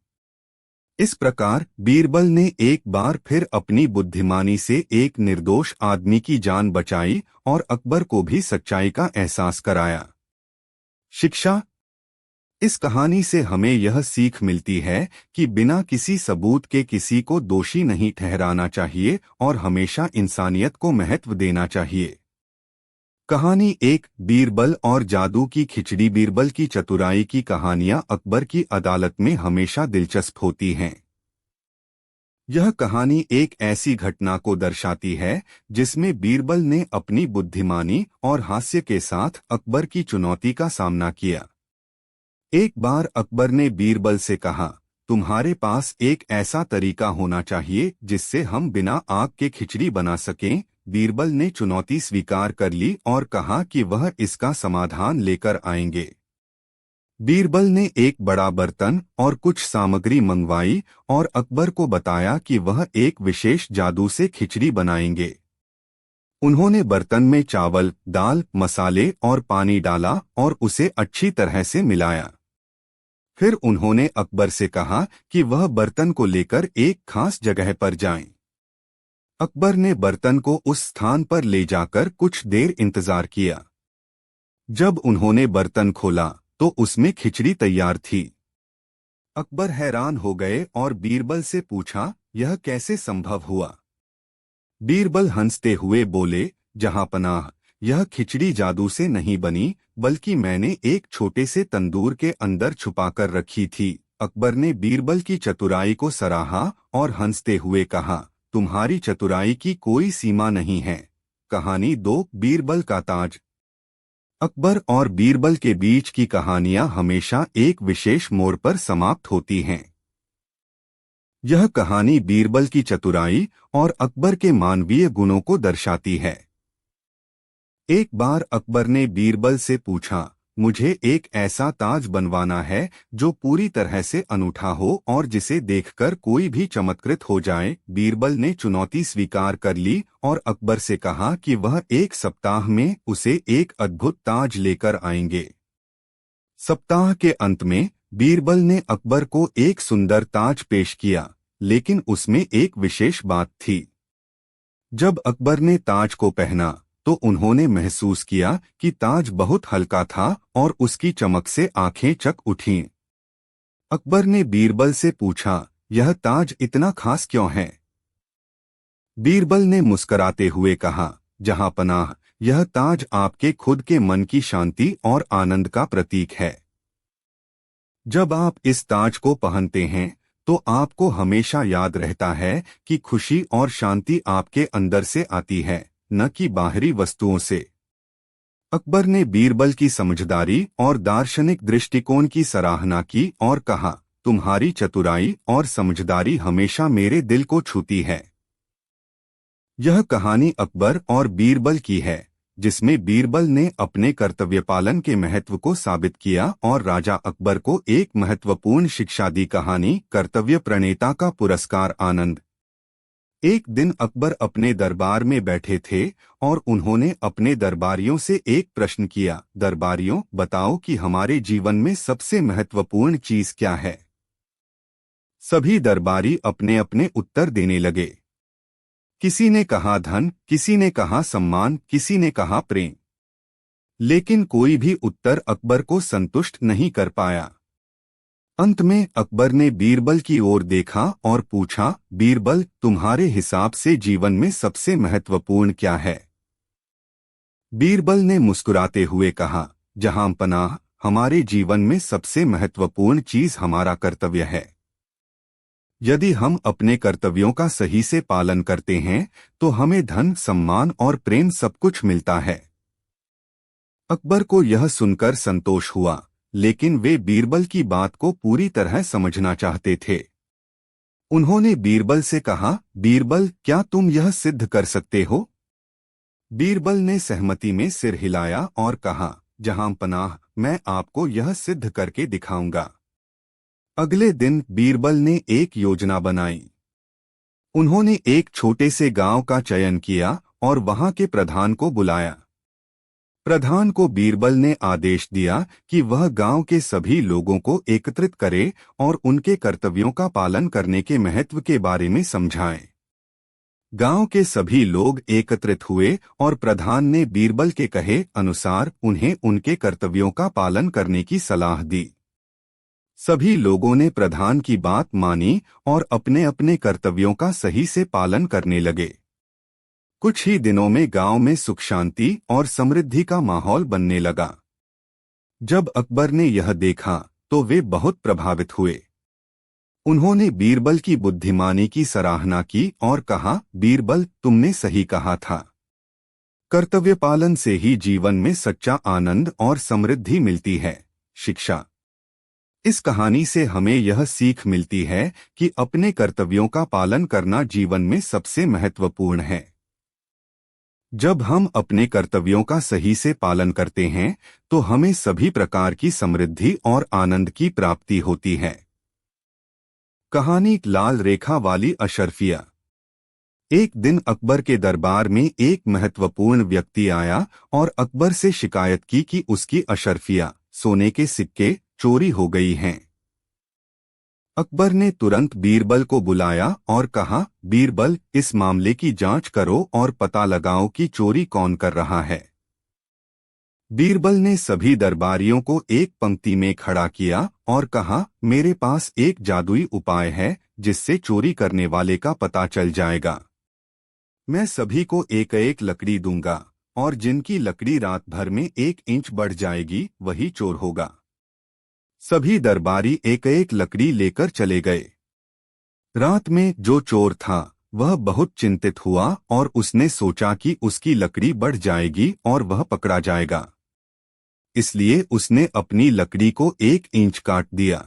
इस प्रकार बीरबल ने एक बार फिर अपनी बुद्धिमानी से एक निर्दोष आदमी की जान बचाई और अकबर को भी सच्चाई का एहसास कराया। शिक्षा। इस कहानी से हमें यह सीख मिलती है कि बिना किसी सबूत के किसी को दोषी नहीं ठहराना चाहिए और हमेशा इंसानियत को महत्व देना चाहिए। कहानी एक, बीरबल और जादू की खिचड़ी। बीरबल की चतुराई की कहानियां अकबर की अदालत में हमेशा दिलचस्प होती हैं। यह कहानी एक ऐसी घटना को दर्शाती है जिसमें बीरबल ने अपनी बुद्धिमानी और हास्य के साथ अकबर की चुनौती का सामना किया। एक बार अकबर ने बीरबल से कहा, तुम्हारे पास एक ऐसा तरीका होना चाहिए जिससे हम बिना आग के खिचड़ी बना सकें। बीरबल ने चुनौती स्वीकार कर ली और कहा कि वह इसका समाधान लेकर आएंगे। बीरबल ने एक बड़ा बर्तन और कुछ सामग्री मंगवाई और अकबर को बताया कि वह एक विशेष जादू से खिचड़ी बनाएंगे। उन्होंने बर्तन में चावल, दाल, मसाले और पानी डाला और उसे अच्छी तरह से मिलाया। फिर उन्होंने अकबर से कहा कि वह बर्तन को लेकर एक खास जगह पर जाएं। अकबर ने बर्तन को उस स्थान पर ले जाकर कुछ देर इंतजार किया। जब उन्होंने बर्तन खोला तो उसमें खिचड़ी तैयार थी। अकबर हैरान हो गए और बीरबल से पूछा, यह कैसे संभव हुआ? बीरबल हंसते हुए बोले, जहांपनाह, यह खिचड़ी जादू से नहीं बनी, बल्कि मैंने एक छोटे से तंदूर के अंदर छुपाकर रखी थी। अकबर ने बीरबल की चतुराई को सराहा और हंसते हुए कहा, तुम्हारी चतुराई की कोई सीमा नहीं है। कहानी 2, बीरबल का ताज। अकबर और बीरबल के बीच की कहानियां हमेशा एक विशेष मोड़ पर समाप्त होती हैं। यह कहानी बीरबल की चतुराई और अकबर के मानवीय गुणों को दर्शाती है। एक बार अकबर ने बीरबल से पूछा, मुझे एक ऐसा ताज बनवाना है जो पूरी तरह से अनूठा हो और जिसे देखकर कोई भी चमत्कृत हो जाए। बीरबल ने चुनौती स्वीकार कर ली और अकबर से कहा कि वह 1 सप्ताह में उसे एक अद्भुत ताज लेकर आएंगे। सप्ताह के अंत में बीरबल ने अकबर को एक सुंदर ताज पेश किया, लेकिन उसमें एक विशेष बात थी। जब अकबर ने ताज को पहना तो उन्होंने महसूस किया कि ताज बहुत हल्का था और उसकी चमक से आंखें चक उठीं। अकबर ने बीरबल से पूछा, यह ताज इतना खास क्यों है? बीरबल ने मुस्कराते हुए कहा, जहांपनाह, यह ताज आपके खुद के मन की शांति और आनंद का प्रतीक है। जब आप इस ताज को पहनते हैं तो आपको हमेशा याद रहता है कि खुशी और शांति आपके अंदर से आती है, न कि बाहरी वस्तुओं से। अकबर ने बीरबल की समझदारी और दार्शनिक दृष्टिकोण की सराहना की और कहा, तुम्हारी चतुराई और समझदारी हमेशा मेरे दिल को छूती है। यह कहानी अकबर और बीरबल की है, जिसमें बीरबल ने अपने कर्तव्य पालन के महत्व को साबित किया और राजा अकबर को एक महत्वपूर्ण शिक्षा दी। कहानी कर्तव्य प्रणेता का पुरस्कार। आनंद। एक दिन अकबर अपने दरबार में बैठे थे और उन्होंने अपने दरबारियों से एक प्रश्न किया, दरबारियों, बताओ कि हमारे जीवन में सबसे महत्वपूर्ण चीज क्या है? सभी दरबारी अपने अपने उत्तर देने लगे। किसी ने कहा धन, किसी ने कहा सम्मान, किसी ने कहा प्रेम। लेकिन कोई भी उत्तर अकबर को संतुष्ट नहीं कर पाया। अंत में अकबर ने बीरबल की ओर देखा और पूछा, बीरबल, तुम्हारे हिसाब से जीवन में सबसे महत्वपूर्ण क्या है? बीरबल ने मुस्कुराते हुए कहा, जहांपनाह, हमारे जीवन में सबसे महत्वपूर्ण चीज हमारा कर्तव्य है। यदि हम अपने कर्तव्यों का सही से पालन करते हैं तो हमें धन, सम्मान और प्रेम सब कुछ मिलता है। अकबर को यह सुनकर संतोष हुआ, लेकिन वे बीरबल की बात को पूरी तरह समझना चाहते थे। उन्होंने बीरबल से कहा, बीरबल, क्या तुम यह सिद्ध कर सकते हो? बीरबल ने सहमति में सिर हिलाया और कहा, जहांपनाह, मैं आपको यह सिद्ध करके दिखाऊंगा। अगले दिन बीरबल ने एक योजना बनाई। उन्होंने एक छोटे से गांव का चयन किया और वहां के प्रधान को बुलाया। प्रधान को बीरबल ने आदेश दिया कि वह गांव के सभी लोगों को एकत्रित करे और उनके कर्तव्यों का पालन करने के महत्व के बारे में समझाए। गांव के सभी लोग एकत्रित हुए और प्रधान ने बीरबल के कहे अनुसार उन्हें उनके कर्तव्यों का पालन करने की सलाह दी। सभी लोगों ने प्रधान की बात मानी और अपने अपने कर्तव्यों का सही से पालन करने लगे। कुछ ही दिनों में गांव में सुख शांति और समृद्धि का माहौल बनने लगा। जब अकबर ने यह देखा तो वे बहुत प्रभावित हुए। उन्होंने बीरबल की बुद्धिमानी की सराहना की और कहा, बीरबल, तुमने सही कहा था। कर्तव्य पालन से ही जीवन में सच्चा आनंद और समृद्धि मिलती है। शिक्षा। इस कहानी से हमें यह सीख मिलती है कि अपने कर्तव्यों का पालन करना जीवन में सबसे महत्वपूर्ण है। जब हम अपने कर्तव्यों का सही से पालन करते हैं तो हमें सभी प्रकार की समृद्धि और आनंद की प्राप्ति होती है। कहानी लाल रेखा वाली अशर्फिया। एक दिन अकबर के दरबार में एक महत्वपूर्ण व्यक्ति आया और अकबर से शिकायत की कि उसकी अशर्फिया, सोने के सिक्के, चोरी हो गई हैं। अकबर ने तुरंत बीरबल को बुलाया और कहा, बीरबल, इस मामले की जांच करो और पता लगाओ कि चोरी कौन कर रहा है। बीरबल ने सभी दरबारियों को एक पंक्ति में खड़ा किया और कहा, मेरे पास एक जादुई उपाय है जिससे चोरी करने वाले का पता चल जाएगा। मैं सभी को एक एक लकड़ी दूंगा और जिनकी लकड़ी रात भर में 1 इंच बढ़ जाएगी वही चोर होगा। सभी दरबारी एक एक लकड़ी लेकर चले गए। रात में जो चोर था वह बहुत चिंतित हुआ और उसने सोचा कि उसकी लकड़ी बढ़ जाएगी और वह पकड़ा जाएगा। इसलिए उसने अपनी लकड़ी को 1 इंच काट दिया।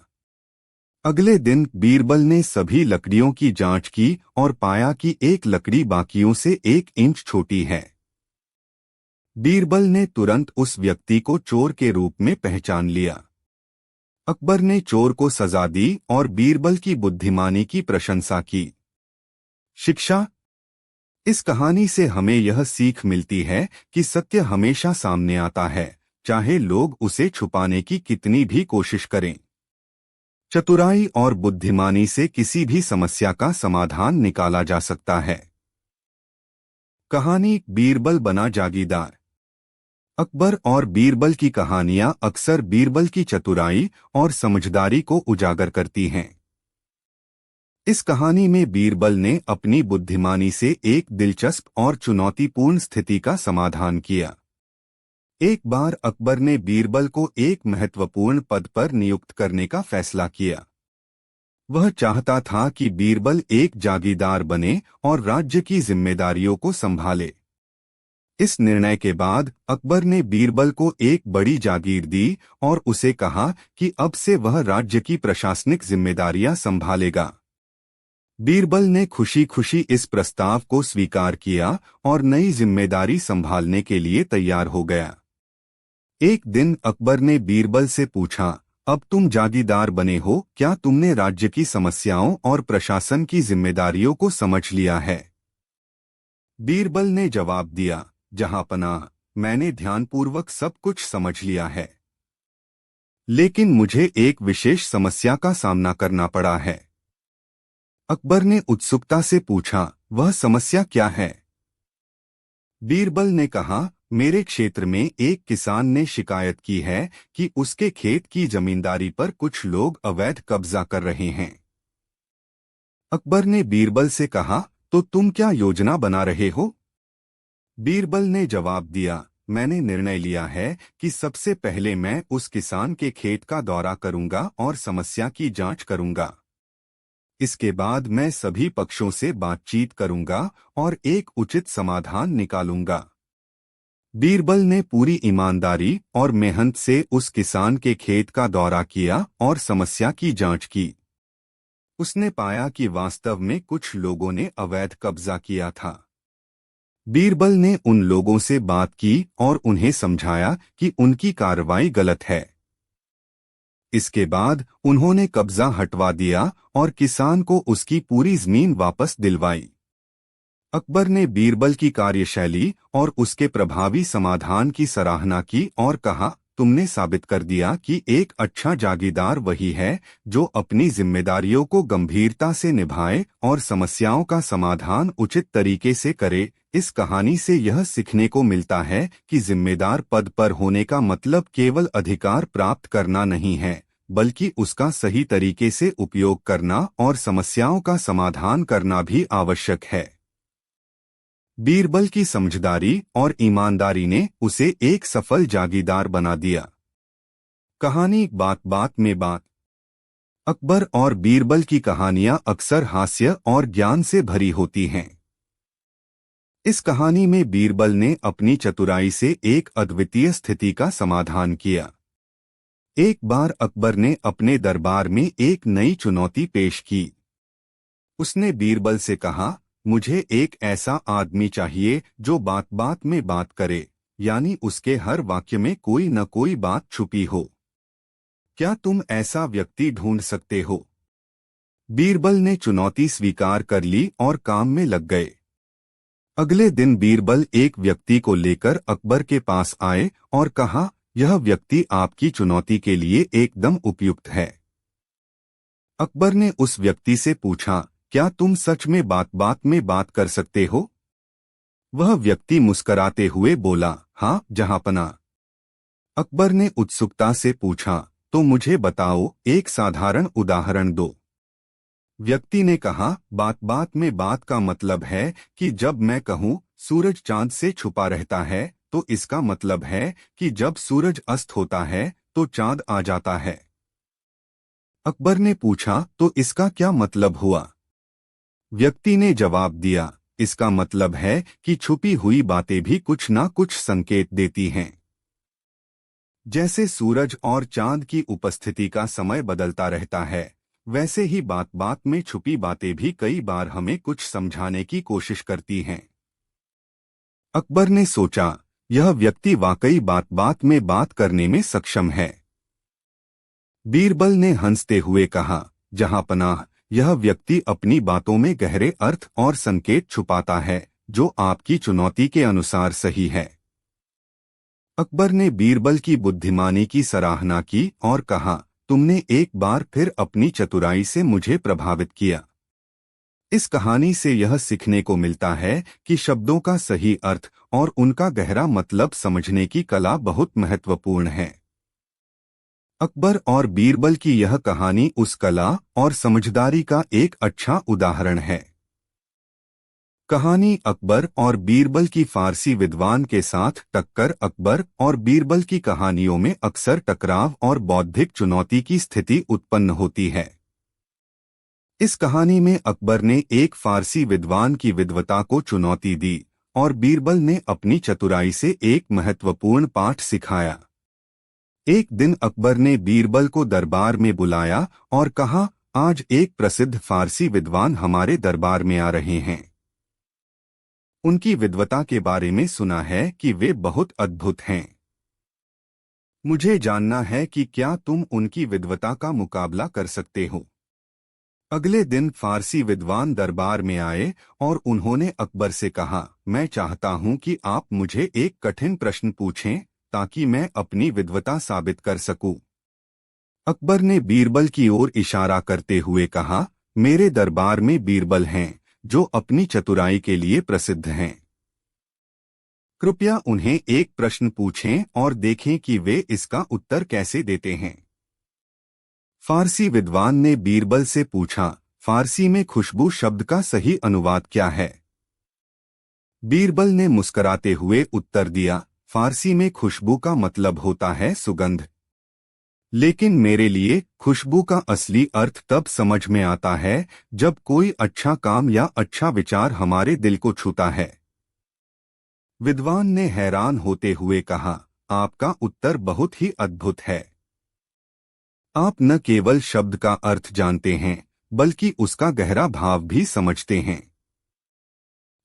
अगले दिन बीरबल ने सभी लकड़ियों की जांच की और पाया कि एक लकड़ी बाकियों से 1 इंच छोटी है। बीरबल ने तुरंत उस व्यक्ति को चोर के रूप में पहचान लिया। अकबर ने चोर को सजा दी और बीरबल की बुद्धिमानी की प्रशंसा की। शिक्षा। इस कहानी से हमें यह सीख मिलती है कि सत्य हमेशा सामने आता है, चाहे लोग उसे छुपाने की कितनी भी कोशिश करें। चतुराई और बुद्धिमानी से किसी भी समस्या का समाधान निकाला जा सकता है। कहानी बीरबल बना जागीरदार। अकबर और बीरबल की कहानियां अक्सर बीरबल की चतुराई और समझदारी को उजागर करती हैं। इस कहानी में बीरबल ने अपनी बुद्धिमानी से एक दिलचस्प और चुनौतीपूर्ण स्थिति का समाधान किया। एक बार अकबर ने बीरबल को एक महत्वपूर्ण पद पर नियुक्त करने का फैसला किया। वह चाहता था कि बीरबल एक जागीरदार बने और राज्य की जिम्मेदारियों को संभाले। इस निर्णय के बाद अकबर ने बीरबल को एक बड़ी जागीर दी और उसे कहा कि अब से वह राज्य की प्रशासनिक जिम्मेदारियां संभालेगा। बीरबल ने खुशी खुशी इस प्रस्ताव को स्वीकार किया और नई जिम्मेदारी संभालने के लिए तैयार हो गया। एक दिन अकबर ने बीरबल से पूछा, अब तुम जागीरदार बने हो, क्या तुमने राज्य की समस्याओं और प्रशासन की जिम्मेदारियों को समझ लिया है? बीरबल ने जवाब दिया, जहांपनाह, मैंने ध्यानपूर्वक सब कुछ समझ लिया है, लेकिन मुझे एक विशेष समस्या का सामना करना पड़ा है। अकबर ने उत्सुकता से पूछा, वह समस्या क्या है? बीरबल ने कहा, मेरे क्षेत्र में एक किसान ने शिकायत की है कि उसके खेत की जमींदारी पर कुछ लोग अवैध कब्जा कर रहे हैं। अकबर ने बीरबल से कहा, तो तुम क्या योजना बना रहे हो? बीरबल ने जवाब दिया, मैंने निर्णय लिया है कि सबसे पहले मैं उस किसान के खेत का दौरा करूंगा और समस्या की जांच करूंगा। इसके बाद मैं सभी पक्षों से बातचीत करूंगा और एक उचित समाधान निकालूंगा। बीरबल ने पूरी ईमानदारी और मेहनत से उस किसान के खेत का दौरा किया और समस्या की जांच की। उसने पाया कि वास्तव में कुछ लोगों ने अवैध कब्जा किया था। बीरबल ने उन लोगों से बात की और उन्हें समझाया कि उनकी कार्रवाई गलत है। इसके बाद उन्होंने कब्जा हटवा दिया और किसान को उसकी पूरी जमीन वापस दिलवाई। अकबर ने बीरबल की कार्यशैली और उसके प्रभावी समाधान की सराहना की और कहा, तुमने साबित कर दिया कि एक अच्छा जागीरदार वही है जो अपनी जिम्मेदारियों को गंभीरता से निभाए और समस्याओं का समाधान उचित तरीके से करे। इस कहानी से यह सीखने को मिलता है कि जिम्मेदार पद पर होने का मतलब केवल अधिकार प्राप्त करना नहीं है, बल्कि उसका सही तरीके से उपयोग करना और समस्याओं का समाधान करना भी आवश्यक है। बीरबल की समझदारी और ईमानदारी ने उसे एक सफल जागीरदार बना दिया। कहानी बात बात में बात। अकबर और बीरबल की कहानियां अक्सर हास्य और ज्ञान से भरी होती हैं। इस कहानी में बीरबल ने अपनी चतुराई से एक अद्वितीय स्थिति का समाधान किया। एक बार अकबर ने अपने दरबार में एक नई चुनौती पेश की। उसने बीरबल से कहा, मुझे एक ऐसा आदमी चाहिए जो बात बात में बात करे, यानी उसके हर वाक्य में कोई न कोई बात छुपी हो। क्या तुम ऐसा व्यक्ति ढूंढ सकते हो? बीरबल ने चुनौती स्वीकार कर ली और काम में लग गए। अगले दिन बीरबल एक व्यक्ति को लेकर अकबर के पास आए और कहा, यह व्यक्ति आपकी चुनौती के लिए एकदम उपयुक्त है। अकबर ने उस व्यक्ति से पूछा, क्या तुम सच में बात में बात कर सकते हो? वह व्यक्ति मुस्कराते हुए बोला, हाँ जहांपना। अकबर ने उत्सुकता से पूछा, तो मुझे बताओ, एक साधारण उदाहरण दो। व्यक्ति ने कहा, बात में बात का मतलब है कि जब मैं कहूँ सूरज चांद से छुपा रहता है, तो इसका मतलब है कि जब सूरज अस्त होता है तो चांद आ जाता है। अकबर ने पूछा, तो इसका क्या मतलब हुआ? व्यक्ति ने जवाब दिया, इसका मतलब है कि छुपी हुई बातें भी कुछ ना कुछ संकेत देती हैं। जैसे सूरज और चांद की उपस्थिति का समय बदलता रहता है, वैसे ही बात में छुपी बातें भी कई बार हमें कुछ समझाने की कोशिश करती हैं। अकबर ने सोचा, यह व्यक्ति वाकई बात में बात करने में सक्षम है। बीरबल ने हंसते हुए कहा, जहांपनाह, यह व्यक्ति अपनी बातों में गहरे अर्थ और संकेत छुपाता है, जो आपकी चुनौती के अनुसार सही है। अकबर ने बीरबल की बुद्धिमानी की सराहना की और कहा, तुमने एक बार फिर अपनी चतुराई से मुझे प्रभावित किया। इस कहानी से यह सीखने को मिलता है कि शब्दों का सही अर्थ और उनका गहरा मतलब समझने की कला बहुत महत्वपूर्ण है। अकबर और बीरबल की यह कहानी उस कला और समझदारी का एक अच्छा उदाहरण है। कहानी अकबर और बीरबल की फारसी विद्वान के साथ टक्कर। अकबर और बीरबल की कहानियों में अक्सर टकराव और बौद्धिक चुनौती की स्थिति उत्पन्न होती है। इस कहानी में अकबर ने एक फारसी विद्वान की विद्वता को चुनौती दी और बीरबल ने अपनी चतुराई से एक महत्वपूर्ण पाठ सिखाया। एक दिन अकबर ने बीरबल को दरबार में बुलाया और कहा, आज एक प्रसिद्ध फारसी विद्वान हमारे दरबार में आ रहे हैं। उनकी विद्वता के बारे में सुना है कि वे बहुत अद्भुत हैं। मुझे जानना है कि क्या तुम उनकी विद्वता का मुकाबला कर सकते हो। अगले दिन फारसी विद्वान दरबार में आए और उन्होंने अकबर से कहा, मैं चाहता हूं कि आप मुझे एक कठिन प्रश्न पूछें ताकि मैं अपनी विद्वता साबित कर सकूं। अकबर ने बीरबल की ओर इशारा करते हुए कहा, मेरे दरबार में बीरबल हैं जो अपनी चतुराई के लिए प्रसिद्ध हैं। कृपया उन्हें एक प्रश्न पूछें और देखें कि वे इसका उत्तर कैसे देते हैं। फारसी विद्वान ने बीरबल से पूछा, फारसी में खुशबू शब्द का सही अनुवाद क्या है? बीरबल ने मुस्कराते हुए उत्तर दिया, फारसी में खुशबू का मतलब होता है सुगंध। लेकिन मेरे लिए खुशबू का असली अर्थ तब समझ में आता है जब कोई अच्छा काम या अच्छा विचार हमारे दिल को छूता है। विद्वान ने हैरान होते हुए कहा, आपका उत्तर बहुत ही अद्भुत है। आप न केवल शब्द का अर्थ जानते हैं, बल्कि उसका गहरा भाव भी समझते हैं।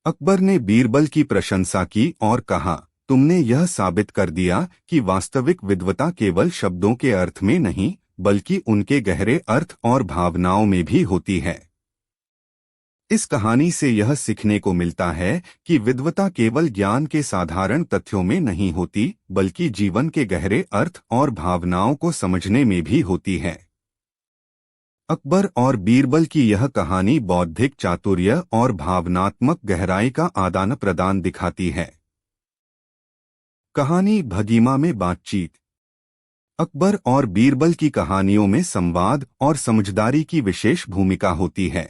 अकबर ने बीरबल की प्रशंसा की और कहा, तुमने यह साबित कर दिया कि वास्तविक विद्वता केवल शब्दों के अर्थ में नहीं, बल्कि उनके गहरे अर्थ और भावनाओं में भी होती है। इस कहानी से यह सीखने को मिलता है कि विद्वता केवल ज्ञान के साधारण तथ्यों में नहीं होती, बल्कि जीवन के गहरे अर्थ और भावनाओं को समझने में भी होती है। अकबर और बीरबल की यह कहानी बौद्धिक चातुर्य और भावनात्मक गहराई का आदान प्रदान दिखाती है। कहानी भगीमा में बातचीत। अकबर और बीरबल की कहानियों में संवाद और समझदारी की विशेष भूमिका होती है।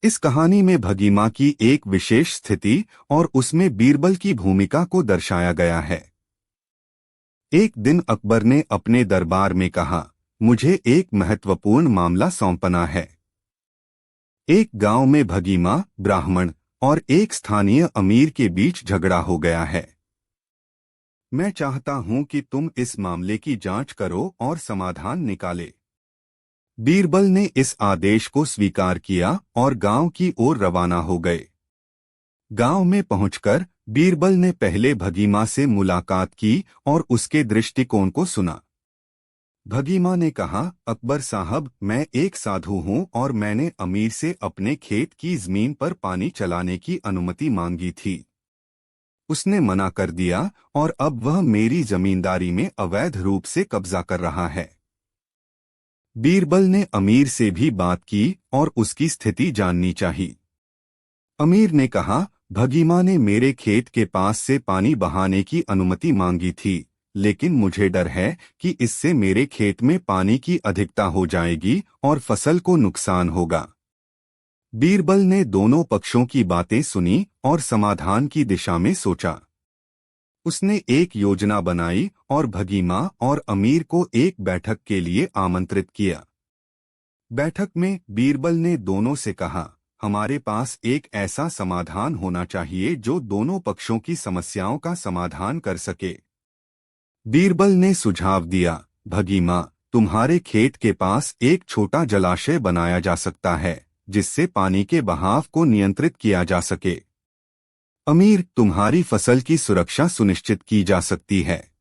इस कहानी में भगीमा की एक विशेष स्थिति और उसमें बीरबल की भूमिका को दर्शाया गया है। एक दिन अकबर ने अपने दरबार में कहा, मुझे एक महत्वपूर्ण मामला सौंपना है। एक गांव में भगीमा, ब्राह्मण और एक स्थानीय अमीर के बीच झगड़ा हो गया है। मैं चाहता हूं कि तुम इस मामले की जांच करो और समाधान निकाले। बीरबल ने इस आदेश को स्वीकार किया और गांव की ओर रवाना हो गए। गांव में पहुंचकर बीरबल ने पहले भगीमा से मुलाकात की और उसके दृष्टिकोण को सुना। भगीमा ने कहा, अकबर साहब, मैं एक साधु हूं और मैंने अमीर से अपने खेत की जमीन पर पानी चलाने की अनुमति मांगी थी। उसने मना कर दिया और अब वह मेरी जमींदारी में अवैध रूप से कब्जा कर रहा है। बीरबल ने अमीर से भी बात की और उसकी स्थिति जाननी चाहिए। अमीर ने कहा, भगीमा ने मेरे खेत के पास से पानी बहाने की अनुमति मांगी थी, लेकिन मुझे डर है कि इससे मेरे खेत में पानी की अधिकता हो जाएगी और फसल को नुकसान होगा। बीरबल ने दोनों पक्षों की बातें सुनी और समाधान की दिशा में सोचा। उसने एक योजना बनाई और भगीमा और अमीर को एक बैठक के लिए आमंत्रित किया। बैठक में बीरबल ने दोनों से कहा, हमारे पास एक ऐसा समाधान होना चाहिए जो दोनों पक्षों की समस्याओं का समाधान कर सके। बीरबल ने सुझाव दिया, भगीमा, तुम्हारे खेत के पास एक छोटा जलाशय बनाया जा सकता है जिससे पानी के बहाव को नियंत्रित किया जा सके। अमीर, तुम्हारी फसल की सुरक्षा सुनिश्चित की जा सकती है।